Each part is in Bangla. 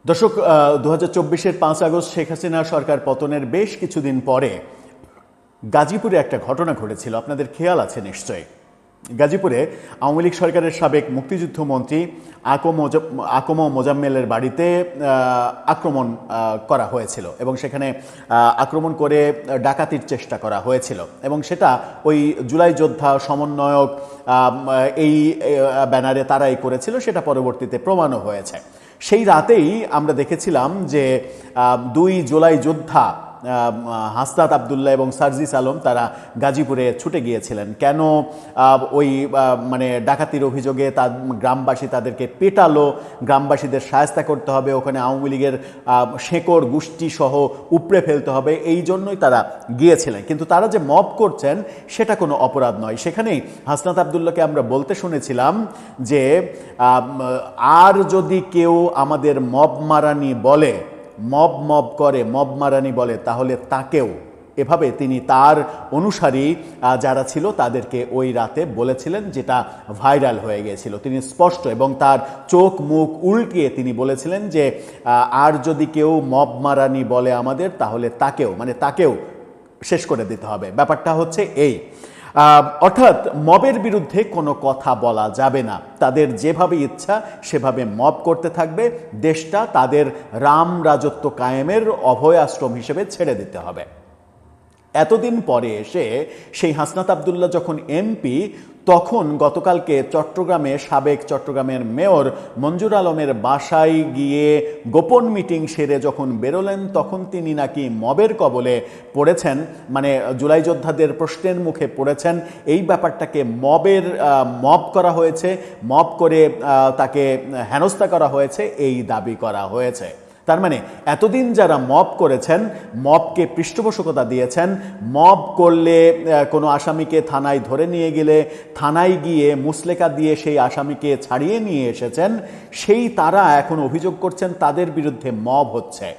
দর্শক, 2024-এর 5 আগস্ট শেখ হাসিনা সরকার পতনের বেশ কিছুদিন পরে গাজীপুরে একটা ঘটনা ঘটেছিল, আপনাদের খেয়াল আছে নিশ্চয়ই। গাজীপুরে আওয়ামী লীগ সরকারের সাবেক মুক্তিযুদ্ধ মন্ত্রী আকম মোজাম্মেলের বাড়িতে আক্রমণ করা হয়েছিল এবং সেখানে আক্রমণ করে ডাকাতির চেষ্টা করা হয়েছিল এবং সেটা ওই জুলাই যোদ্ধা সমন্বয়ক এই ব্যানারে তারাই করেছিল, সেটা পরবর্তীতে প্রমাণও হয়েছে। সেই রাতেই আমরা দেখেছিলাম যে 2 জুলাই যোদ্ধা হাসনাত আবদুল্লাহ এবং সার্জিস আলম তারা গাজীপুরে ছুটে গিয়েছিলেন। কেন? ওই ডাকাতির অভিযোগে গ্রামবাসী তাদেরকে পেটালো, গ্রামবাসীদের শায়েস্তা করতে হবে, ওখানে আওয়ামী লীগের শেকড় গোষ্ঠী সহ উপড়ে ফেলতে হবে, এই জন্যই তারা গিয়েছিলেন। কিন্তু তারা যে মব করছেন সেটা কোনো অপরাধ নয়। সেখানেই হাসনাত আবদুল্লাহকে আমরা বলতে শুনেছিলাম যে আর যদি কেউ আমাদের মব মারানি বলে, মব করে, মব মারানি বলে, তাহলে তাকেও এভাবে তিনি তার অনুসারী যারা ছিল তাদেরকে ওই রাতে বলেছিলেন, যেটা ভাইরাল হয়ে গিয়েছিল। তিনি স্পষ্ট এবং তার চোখ মুখ উল্টিয়ে তিনি বলেছিলেন যে আর যদি কেউ মব মারানি বলে আমাদের, তাহলে তাকেও শেষ করে দিতে হবে। ব্যাপারটা হচ্ছে এই, অর্থাৎ মবের বিরুদ্ধে কোনো কথা বলা যাবে না। তাদের যেভাবে ইচ্ছা সেভাবে মব করতে থাকবে, দেশটা তাদের রাম রাজত্ব কায়েমের অভয় আশ্রম হিসেবে ছেড়ে দিতে হবে। এতদিন পরে এসে সেই হাসনাত আবদুল্লাহ যখন এমপি, তখন গতকালকে সাবেক চট্টগ্রামের মেয়র মঞ্জুর আলমের বাসায় গিয়ে গোপন মিটিং সেরে যখন বেরোলেন, তখন তিনি নাকি মবের কবলে পড়েছেন, জুলাই যোদ্ধাদের প্রশ্নের মুখে পড়েছেন। এই ব্যাপারটাকে মব করা হয়েছে, মব করে তাকে হেনস্থা করা হয়েছে, এই দাবি করা হয়েছে। তার মানে এতদিন যারা মব করেছেন, মবকে পৃষ্ঠপোষকতা দিয়েছেন, মব করলে কোনো আসামিকে থানায় ধরে নিয়ে গেলে থানায় গিয়ে মুসলেকা দিয়ে সেই আসামিকে ছাড়িয়ে নিয়ে এসেছেন, সেই তারা এখন অভিযোগ করছেন তাদের বিরুদ্ধে মব হচ্ছে।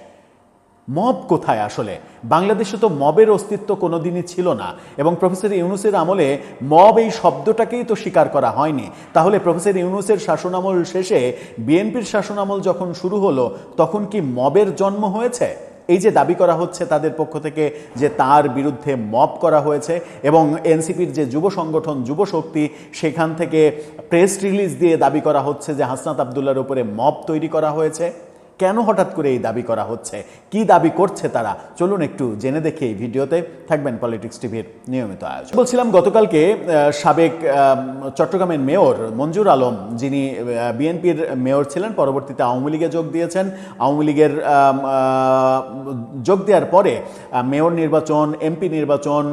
মব কোথায় আসলে? বাংলাদেশে তো মবের অস্তিত্ব কোনোদিনই ছিল না এবং প্রফেসর ইউনূসের আমলে মব এই শব্দটাকেই তো স্বীকার করা হয়নি। তাহলে প্রফেসর ইউনূসের শাসনামল শেষে বিএনপির শাসনামল যখন শুরু হলো, তখন কি মবের জন্ম হয়েছে? এই যে দাবি করা হচ্ছে তাদের পক্ষ থেকে যে তার বিরুদ্ধে মব করা হয়েছে এবং এনসিপির যে যুব সংগঠন যুব শক্তি, সেখান থেকে প্রেস রিলিজ দিয়ে দাবি করা হচ্ছে যে হাসনাত আবদুল্লাহর উপরে মব তৈরি করা হয়েছে। কেন হঠাৎ করে এই দাবি করা হচ্ছে? কি দাবি করছে তারা? চলুন একটু জেনে দেখি এই ভিডিওতে। থাকবেন পলিটিক্স টিভির নিয়মিত আয়োজন। বলছিলাম, গতকালকে সাবেক চট্টগ্রামের মেয়র মঞ্জুর আলম, যিনি বিএনপির মেয়র ছিলেন, পরবর্তীতে আওয়ামী লীগে যোগ দিয়েছেন। আওয়ামী লীগের যোগ দেওয়ার পরে মেয়র নির্বাচন, এমপি নির্বাচন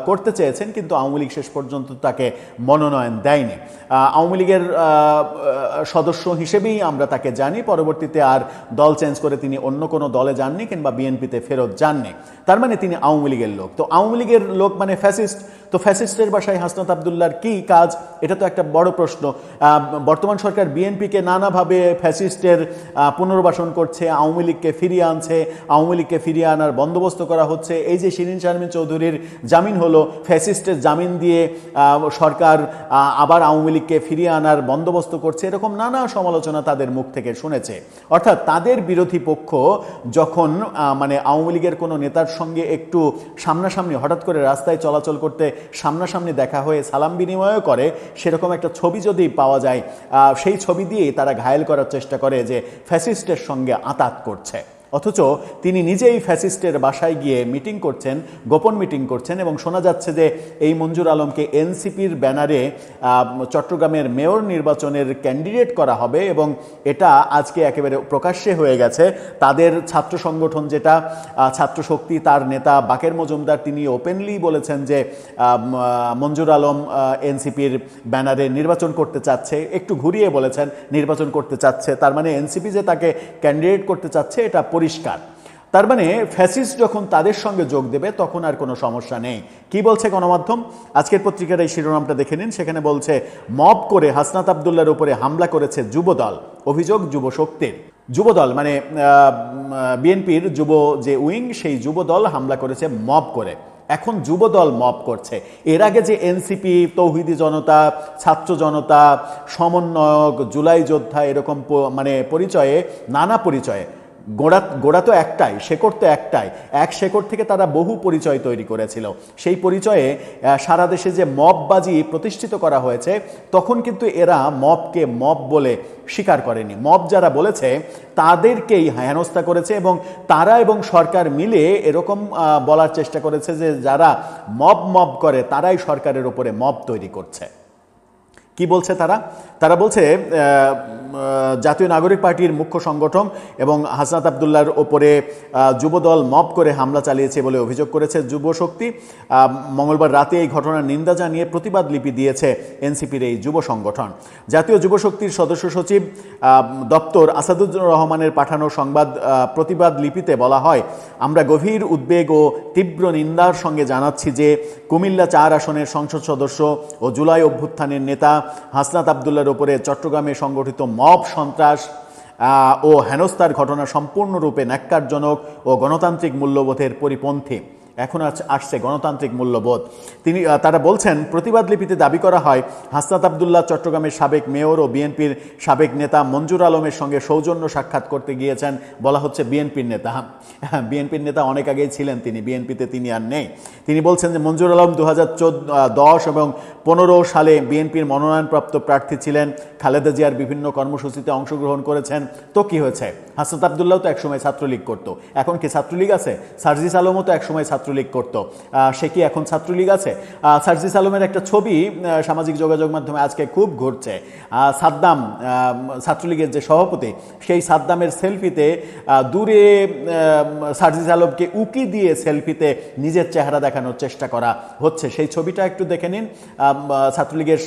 করতে চেয়েছেন, কিন্তু আওয়ামী লীগ শেষ পর্যন্ত তাকে মনোনয়ন দেয়নি। আওয়ামী লীগের সদস্য হিসেবেই আমরা তাকে জানি। পরবর্তীতে আর দল চেঞ্জ করে তিনি অন্য কোনো দলে যাননি কিংবা বিএনপিতে ফেরত যাননি। তার মানে তিনি আওয়ামী লীগের লোক। তো আওয়ামী লীগের লোক মানে ফ্যাসিস্ট। তো ফ্যাসিস্টের বাসায় হাসনাত আবদুল্লাহর কী কাজ? এটা তো একটা বড় প্রশ্ন। বর্তমান সরকার বিএনপিকে নানাভাবে ফ্যাসিস্টের পুনর্বাসন করছে, আওয়ামী লীগকে ফিরিয়ে আনছে, আওয়ামী লীগকে ফিরিয়ে আনার বন্দোবস্ত করা হচ্ছে। এই যে শিরিন শারমিন চৌধুরীর জামিন হলো, ফ্যাসিস্টের জামিন দিয়ে সরকার আবার আওয়ামী লীগকে ফিরিয়ে আনার বন্দোবস্ত করছে, এরকম নানা সমালোচনা তাদের মুখ থেকে শুনেছে। অর্থাৎ তাদের বিরোধী পক্ষ যখন আওয়ামী লীগের কোনো নেতার সঙ্গে একটু সামনাসামনি, হঠাৎ করে রাস্তায় চলাচল করতে সামনাসামনি দেখা হয়ে সালাম বিনিময়ও করে, সেরকম একটা ছবি যদি পাওয়া যায়, সেই ছবি দিয়েই তারা ঘায়েল করার চেষ্টা করে যে ফ্যাসিস্টের সঙ্গে আঁতাত করছে। অথচ তিনি নিজেই ফ্যাসিস্টের বাসায় গিয়ে মিটিং করছেন, গোপন মিটিং করছেন এবং শোনা যাচ্ছে যে এই মঞ্জুর আলমকে এনসিপির ব্যানারে চট্টগ্রামের মেয়র নির্বাচনের ক্যান্ডিডেট করা হবে এবং এটা আজকে একেবারে প্রকাশ্যে হয়ে গেছে। তাদের ছাত্র সংগঠন, যেটা ছাত্র শক্তি, তার নেতা বাকের মজুমদার, তিনি ওপেনলি বলেছেন যে মঞ্জুর আলম এনসিপির ব্যানারে নির্বাচন করতে চাচ্ছে। একটু ঘুরিয়ে বলেছেন নির্বাচন করতে চাচ্ছে, তার মানে এনসিপি যে তাকে ক্যান্ডিডেট করতে চাচ্ছে এটা পরিষ্কার। তার মানে ফ্যাসিস্ট যখন তাদের সঙ্গে যোগ দেবে তখন আর কোনো সমস্যা নেই। কি বলছে গণমাধ্যম? আজকের পত্রিকার এই শিরোনামটা দেখে নিন। সেখানে বলছে, মব করে হাসনাত আবদুল্লাহর উপরে হামলা করেছে যুবদল, অভিযোগ যুব শক্তির। যুবদল মানে বিএনপির যুব যে উইং, সেই যুবদল হামলা করেছে মব করে। এখন যুবদল মব করছে। এর আগে যে এনসিপি, তৌহিদি জনতা, ছাত্র জনতা, সমন্বয়ক, জুলাই যোদ্ধা, এরকম পরিচয়ে, নানা পরিচয়ে গোড়া তো একটাই, শেকড় তো একটাই। এক শেকড় থেকে তারা বহু পরিচয় তৈরি করেছিল। সেই পরিচয়ে সারা দেশে যে মববাজি প্রতিষ্ঠিত করা হয়েছে, তখন কিন্তু এরা মবকে মব বলে স্বীকার করেনি। মব যারা বলেছে তাদেরকেই হেনস্থা করেছে, এবং তারা এবং সরকার মিলে এরকম বলার চেষ্টা করেছে যে যারা মব করে তারাই সরকারের ওপরে মব তৈরি করছে। কি বলছে তারা? তারা বলছে জাতীয় নাগরিক পার্টির মুখ্য সংগঠক এবং হাসনাত আবদুল্লাহর ওপরে যুবদল মব করে হামলা চালিয়েছে বলে অভিযোগ করেছে যুব শক্তি। মঙ্গলবার রাতে এই ঘটনার নিন্দা জানিয়ে প্রতিবাদ লিপি দিয়েছে এনসিপির এই যুব সংগঠন। জাতীয় যুব শক্তির সদস্য সচিব দপ্তর আসাদুজ্জামান রহমানের পাঠানো সংবাদ প্রতিবাদ লিপিতে বলা হয়, আমরা গভীর উদ্বেগ ও তীব্র নিন্দার সঙ্গে জানাচ্ছি যে কুমিল্লা 4 আসনের সংসদ সদস্য ও জুলাই অভ্যুত্থানের নেতা হাসনাত আবদুল্লাহর উপরে চট্টগ্রামে সংগঠিত মব সন্ত্রাস ও হেনস্থার ঘটনা সম্পূর্ণরূপে ন্যাক্কারজনক ও গণতান্ত্রিক মূল্যবোধের পরিপন্থী। এখন আসছে গণতান্ত্রিক মূল্যবোধ। তারা বলছেন, প্রতিবাদ লিপিতে দাবি করা হয় হাসনাত আবদুল্লাহ চট্টগ্রামের সাবেক মেয়র ও বিএনপির সাবেক নেতা মঞ্জুর আলমের সঙ্গে সৌজন্য সাক্ষাৎ করতে গিয়েছেন। বলা হচ্ছে বিএনপির নেতা। বিএনপির নেতা অনেক আগেই ছিলেন তিনি, বিএনপিতে তিনি আর নেই। তিনি বলছেন যে মঞ্জুর আলম 2010 এবং 15 সালে বিএনপির মনোনয়নপ্রাপ্ত প্রার্থী ছিলেন, খালেদা জিয়ার বিভিন্ন কর্মসূচিতে অংশগ্রহণ করেছেন। তো কি হয়েছে? হাসনাত আবদুল্লাহ তো একসময় ছাত্রলীগ করতো, এখন কি ছাত্রলীগ আছে? সার্জিস আলমও তো একসময় ছাত্রলীগ করতো, সে কি এখন ছাত্রলীগ আছে? সার্জিস আলমের একটা ছবি সামাজিক যোগাযোগ মাধ্যমে আজকে খুব ঘুরছে। সাদ্দাম, ছাত্রলীগের যে সভাপতি, সেই সাদ্দামের সেলফিতে দূরে সার্জিস আলমকে উকি দিয়ে সেলফিতে নিজের চেহারা দেখানোর চেষ্টা করা হচ্ছে। সেই ছবিটা একটু দেখে নিন। ছাত্রলীগের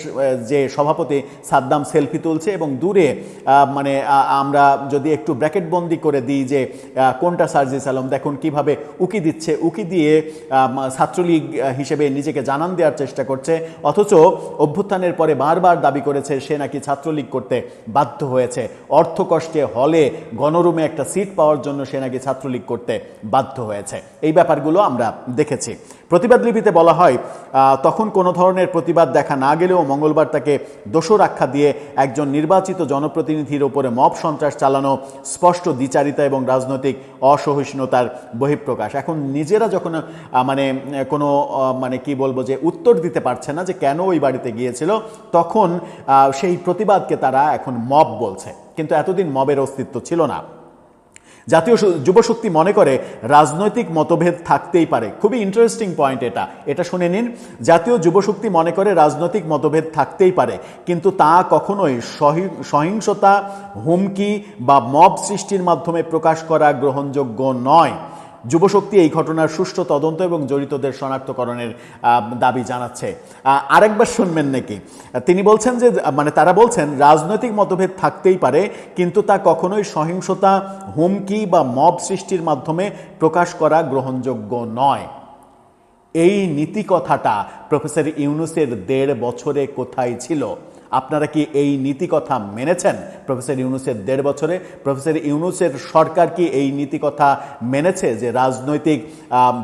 যে সভাপতি সাদ্দাম সেলফি তুলছে, এবং দূরে মানে আমরা যদি একটু ব্র্যাকেট বন্দি করে দিই যে কোনটা সার্জিস আলম, দেখুন কিভাবে উকি দিচ্ছে, উকি দিয়ে ছাত্রলীগ হিসেবে নিজেকে জানান দেওয়ার চেষ্টা করছে। অথচ অভ্যুত্থানের পরে বারবার দাবি করেছে সে নাকি ছাত্রলীগ করতে বাধ্য হয়েছে। অর্থ কষ্টে হলে গণরুমে একটা সিট পাওয়ার জন্য সে নাকি ছাত্রলীগ করতে বাধ্য হয়েছে। এই ব্যাপারগুলো আমরা দেখেছি। প্রতিবাদ লিপিতে বলা হয়, তখন কোনো ধরনের প্রতিবাদ দেখা না গেলেও মঙ্গলবার তাকে দোষর আখ্যা দিয়ে একজন নির্বাচিত জনপ্রতিনিধির ওপরে মব সন্ত্রাস চালানো স্পষ্ট দ্বিচারিতা এবং রাজনৈতিক অসহিষ্ণুতার বহিঃপ্রকাশ। এখন নিজেরা যখন কোনো কি বলবো যে উত্তর দিতে পারছে না যে কেন ওই বাড়িতে গিয়েছিল, তখন সেই প্রতিবাদকে তারা এখন মব বলছে, কিন্তু এতদিন মবের অস্তিত্ব ছিল না। জাতীয় যুবশক্তি মনে করে রাজনৈতিক মতভেদ থাকতেই পারে। খুবই ইন্টারেস্টিং পয়েন্ট এটা শুনে নিন। জাতীয় যুবশক্তি মনে করে রাজনৈতিক মতভেদ থাকতেই পারে, কিন্তু তা কখনোই সহিংসতা, হুমকি বা মব সৃষ্টির মাধ্যমে প্রকাশ করা গ্রহণযোগ্য নয়। যুবশক্তি এই ঘটনার সুষ্ঠু তদন্ত এবং জড়িতদের শনাক্তকরণের দাবি জানাচ্ছে। আরেকবার শুনবেন নাকি? তিনি বলছেন যে তারা বলছেন রাজনৈতিক মতভেদ থাকতেই পারে, কিন্তু তা কখনোই সহিংসতা, হুমকি বা মব সৃষ্টির মাধ্যমে প্রকাশ করা গ্রহণযোগ্য নয়। এই নীতি কথাটা প্রফেসর ইউনূসের 1.5 বছরে কোথায় ছিল? আপনারা কি এই নীতি কথা মেনেছেন প্রফেসর ইউনূসের 1.5 বছরে? প্রফেসর ইউনূসের সরকার কি এই নীতি কথা মেনেছে যে রাজনৈতিক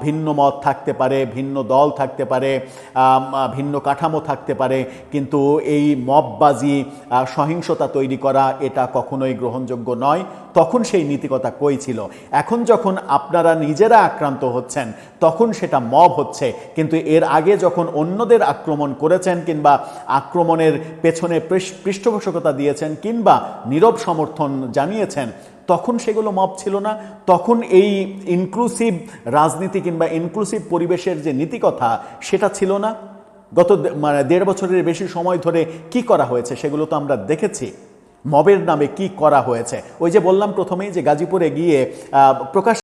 ভিন্ন মত থাকতে পারে, ভিন্ন দল থাকতে পারে, ভিন্ন কাঠামো থাকতে পারে, কিন্তু এই মববাজি, সহিংসতা তৈরি করা এটা কখনোই গ্রহণযোগ্য নয়? তখন সেই নীতিকথা কই ছিল? এখন যখন আপনারা নিজেরা আক্রান্ত হচ্ছেন তখন সেটা মব হচ্ছে, কিন্তু এর আগে যখন অন্যদের আক্রমণ করেছেন কিংবা আক্রমণের পেছনে পৃষ্ঠপোষকতা দিয়েছেন কিংবা নীরব সমর্থন জানিয়েছেন, তখন সেগুলো মব ছিল না। তখন এই ইনক্লুসিভ রাজনীতি কিংবা ইনক্লুসিভ পরিবেশের যে নীতিকথা সেটা ছিল না। গত 1.5 বছরের বেশি সময় ধরে কি করা হয়েছে সেগুলো তো আমরা দেখেছি। মবের নামে কি করা হয়েছে? ওই যে বললাম প্রথমেই যে গাজীপুরে গিয়ে প্রকাশ